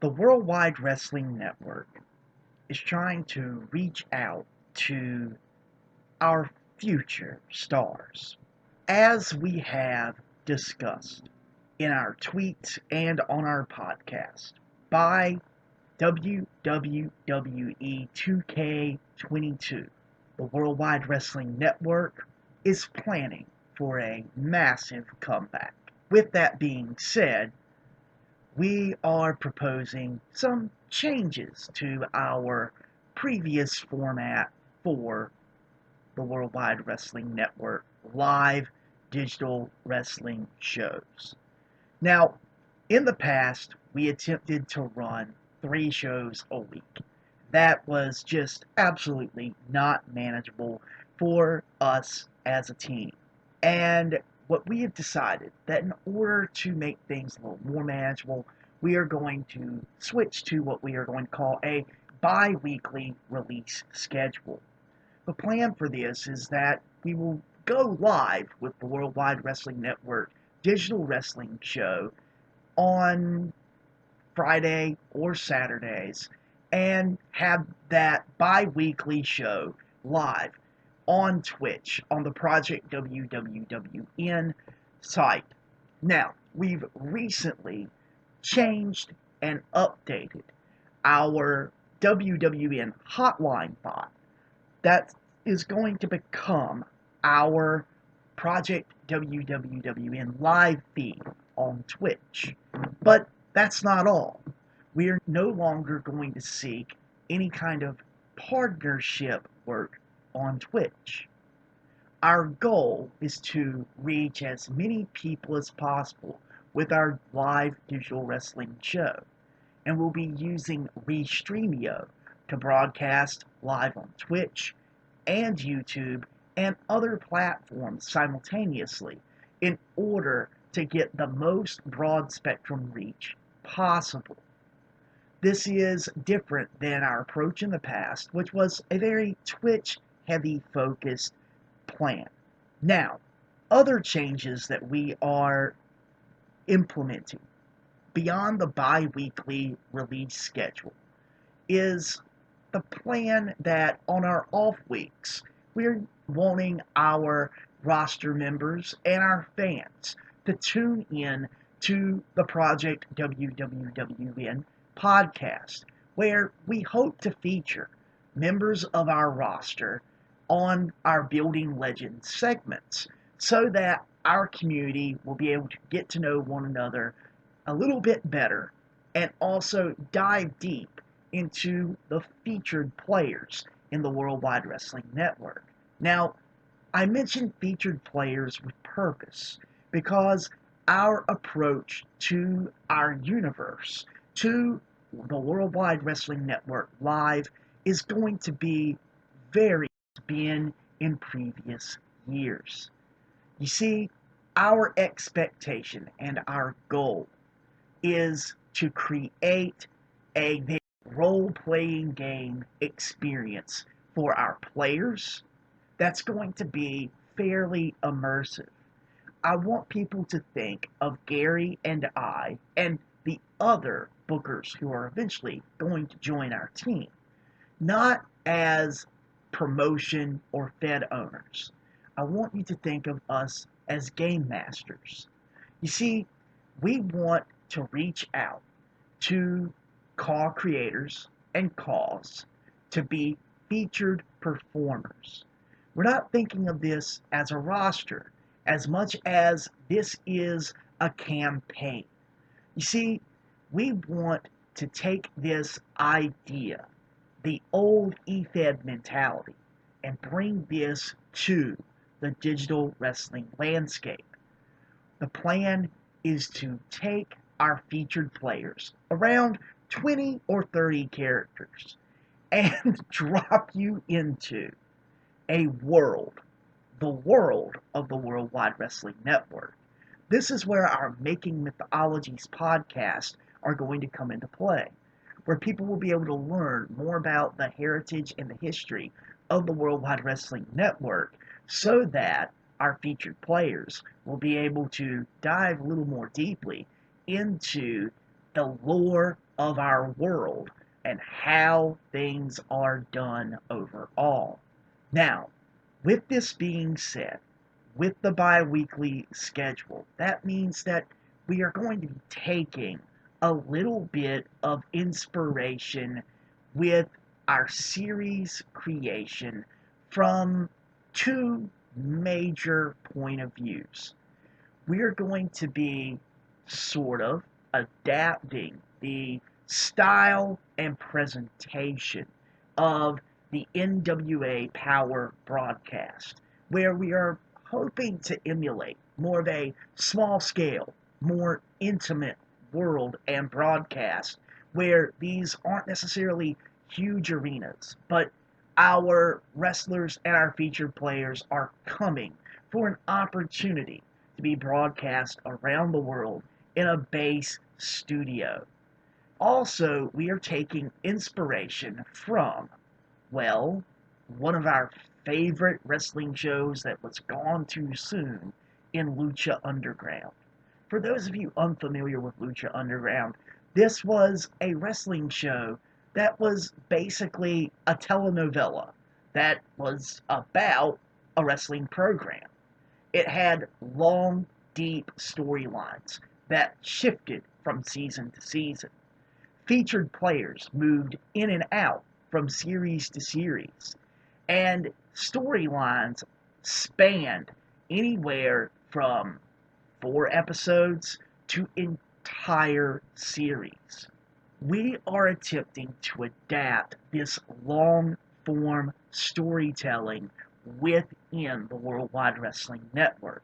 The Worldwide Wrestling Network is trying to reach out to our future stars. As we have discussed in our tweets and on our podcast, by WWE 2K22, the Worldwide Wrestling Network is planning for a massive comeback. With that being said, we are proposing some changes to our previous format for the Worldwide Wrestling Network live digital wrestling shows. Now, in the past, we attempted to run 3 shows a week. That was just absolutely not manageable for us as a team. And what we have decided that in order to make things a little more manageable, we are going to switch to what we are going to call a bi-weekly release schedule. The plan for this is that we will go live with the Worldwide Wrestling Network digital wrestling show on Friday or Saturdays and have that bi-weekly show live on Twitch on the Project WWWN site. Now, we've recently changed and updated our WWN hotline bot. That is going to become our Project WWWN live feed on Twitch. But that's not all. We are no longer going to seek any kind of partnership work on Twitch. Our goal is to reach as many people as possible with our live digital wrestling show, and we'll be using Restreamio to broadcast live on Twitch and YouTube and other platforms simultaneously in order to get the most broad spectrum reach possible. This is different than our approach in the past, which was a very Twitch heavy focused plan. Now, other changes that we are implementing beyond the bi-weekly release schedule is the plan that on our off weeks, we're wanting our roster members and our fans to tune in to the Project WWWN podcast, where we hope to feature members of our roster on our Building Legends segments so that our community will be able to get to know one another a little bit better and also dive deep into the featured players in the Worldwide Wrestling Network. Now, I mentioned featured players with purpose because our approach to our universe, to the Worldwide Wrestling Network live, is going to be very been in previous years. You see, our expectation and our goal is to create a role-playing game experience for our players that's going to be fairly immersive. I want people to think of Gary and I and the other bookers who are eventually going to join our team, not as promotion or Fed owners. I want you to think of us as game masters. You see, we want to reach out to call creators and calls to be featured performers. We're not thinking of this as a roster as much as this is a campaign. You see, we want to take this idea, the old EFED mentality, and bring this to the digital wrestling landscape. The plan is to take our featured players, around 20 or 30 characters, and drop you into a world, the world of the Worldwide Wrestling Network. This is where our Making Mythologies podcast are going to come into play, where people will be able to learn more about the heritage and the history of the Worldwide Wrestling Network so that our featured players will be able to dive a little more deeply into the lore of our world and how things are done overall. Now, with this being said, with the bi-weekly schedule, that means that we are going to be taking a little bit of inspiration with our series creation from two major point of views. We are going to be sort of adapting the style and presentation of the NWA Power broadcast, where we are hoping to emulate more of a small scale, more intimate world and broadcast, where these aren't necessarily huge arenas, but our wrestlers and our featured players are coming for an opportunity to be broadcast around the world in a base studio. Also, we are taking inspiration from, well, one of our favorite wrestling shows that was gone too soon in Lucha Underground. For those of you unfamiliar with Lucha Underground, this was a wrestling show that was basically a telenovela that was about a wrestling program. It had long, deep storylines that shifted from season to season. Featured players moved in and out from series to series, and storylines spanned anywhere from 4 episodes to entire series. We are attempting to adapt this long form storytelling within the Worldwide Wrestling Network.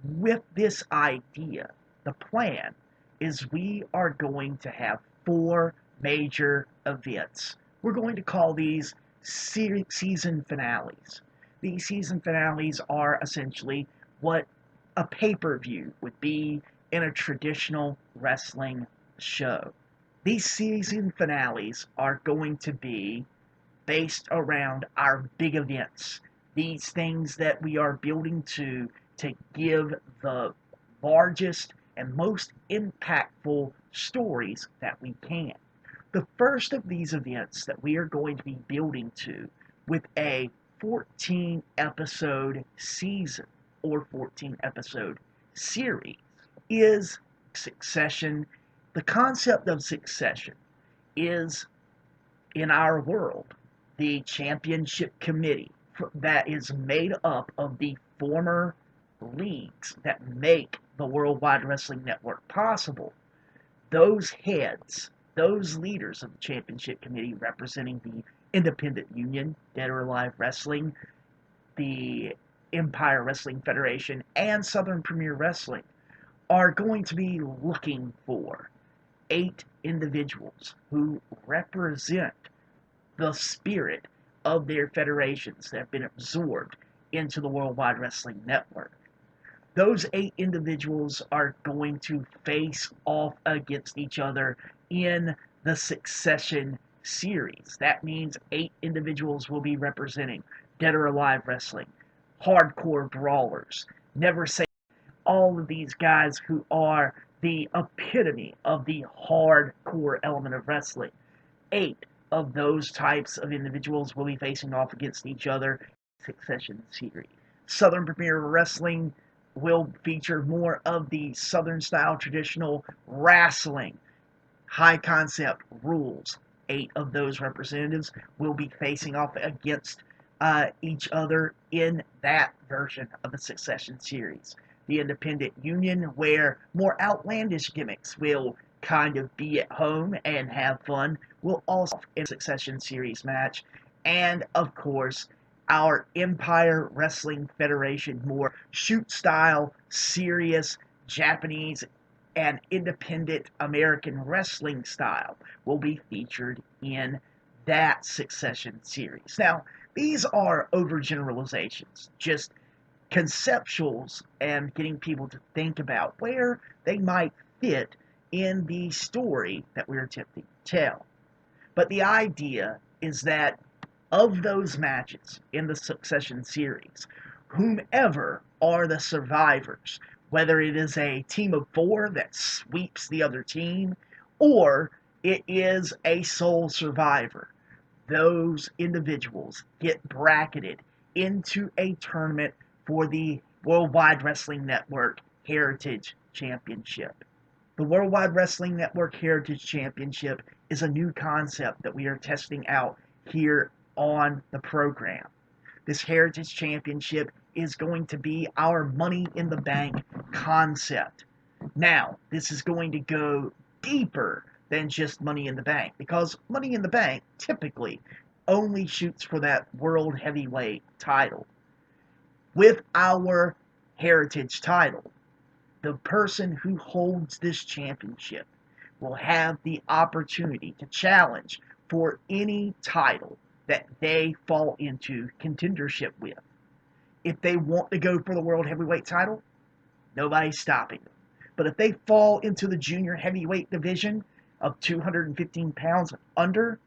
With this idea, the plan is we are going to have 4 major events. We're going to call these season finales. These season finales are essentially what a pay-per-view would be in a traditional wrestling show. These season finales are going to be based around our big events, these things that we are building to give the largest and most impactful stories that we can. The first of these events that we are going to be building to with a 14 episode season or 14 episode series is Succession. The concept of Succession is, in our world, the championship committee that is made up of the former leagues that make the Worldwide Wrestling Network possible. Those heads, those leaders of the championship committee representing the Independent Union, Dead or Alive Wrestling, the Empire Wrestling Federation, and Southern Premier Wrestling, are going to be looking for 8 individuals who represent the spirit of their federations that have been absorbed into the Worldwide Wrestling Network. Those 8 individuals are going to face off against each other in the Succession series. That means 8 individuals will be representing Dead or Alive Wrestling, Hardcore Brawlers, Never Say, all of these guys who are the epitome of the hardcore element of wrestling. 8 of those types of individuals will be facing off against each other in the Succession series. Southern Premier Wrestling will feature more of the Southern style traditional wrestling, high concept rules. 8 of those representatives will be facing off against each other in that version of the Succession series. The Independent Union, where more outlandish gimmicks will kind of be at home and have fun, will also in a Succession series match. And of course, our Empire Wrestling Federation, more shoot style, serious Japanese and independent American wrestling style, will be featured in that Succession series. Now, these are overgeneralizations, just conceptuals and getting people to think about where they might fit in the story that we're attempting to tell. But the idea is that of those matches in the Succession series, whomever are the survivors, whether it is a team of 4 that sweeps the other team, or It is a sole survivor. Those individuals get bracketed into a tournament for the Worldwide Wrestling Network Heritage Championship. The Worldwide Wrestling Network Heritage Championship is a new concept that we are testing out here on the program. This Heritage Championship is going to be our Money in the Bank concept. Now, this is going to go deeper than just Money in the Bank because Money in the Bank typically only shoots for that World Heavyweight title. With our Heritage title, the person who holds this championship will have the opportunity to challenge for any title that they fall into contendership with. If they want to go for the World Heavyweight title, nobody's stopping them. But if they fall into the junior heavyweight division of 215 pounds and under,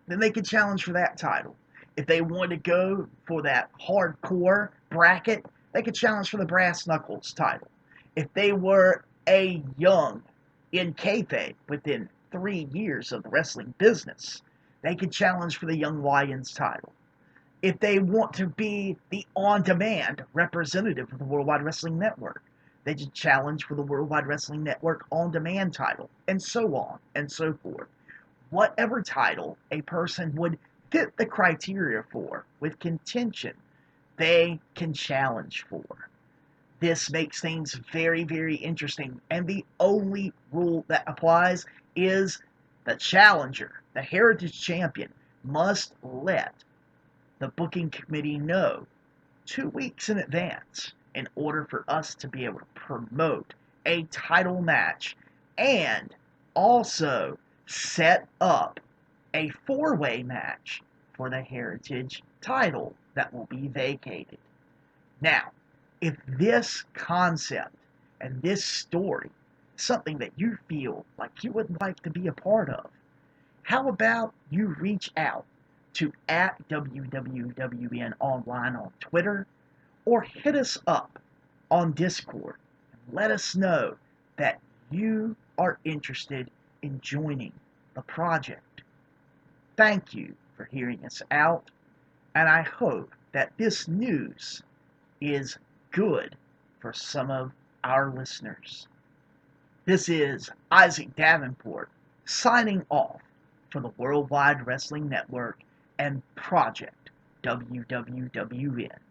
then they can challenge for that title. If they want to go for that hardcore bracket, they could challenge for the brass knuckles title. If they were a young in kayfabe within 3 years of the wrestling business, they could challenge for the Young Lions title. If they want to be the on-demand representative of the Worldwide Wrestling Network, they could challenge for the Worldwide Wrestling Network on-demand title, and so on and so forth. Whatever title a person would fit the criteria for with contention, they can challenge for. This makes things very, very interesting, and the only rule that applies is the challenger, the Heritage Champion, must let the booking committee know 2 weeks in advance in order for us to be able to promote a title match and also set up a 4-way match for the Heritage title that will be vacated. Now, if this concept and this story is something that you feel like you would like to be a part of, how about you reach out to @WWWN Online on Twitter or hit us up on Discord and let us know that you are interested in joining the project. Thank you for hearing us out, and I hope that this news is good for some of our listeners. This is Isaac Davenport signing off for the Worldwide Wrestling Network and Project WWWN.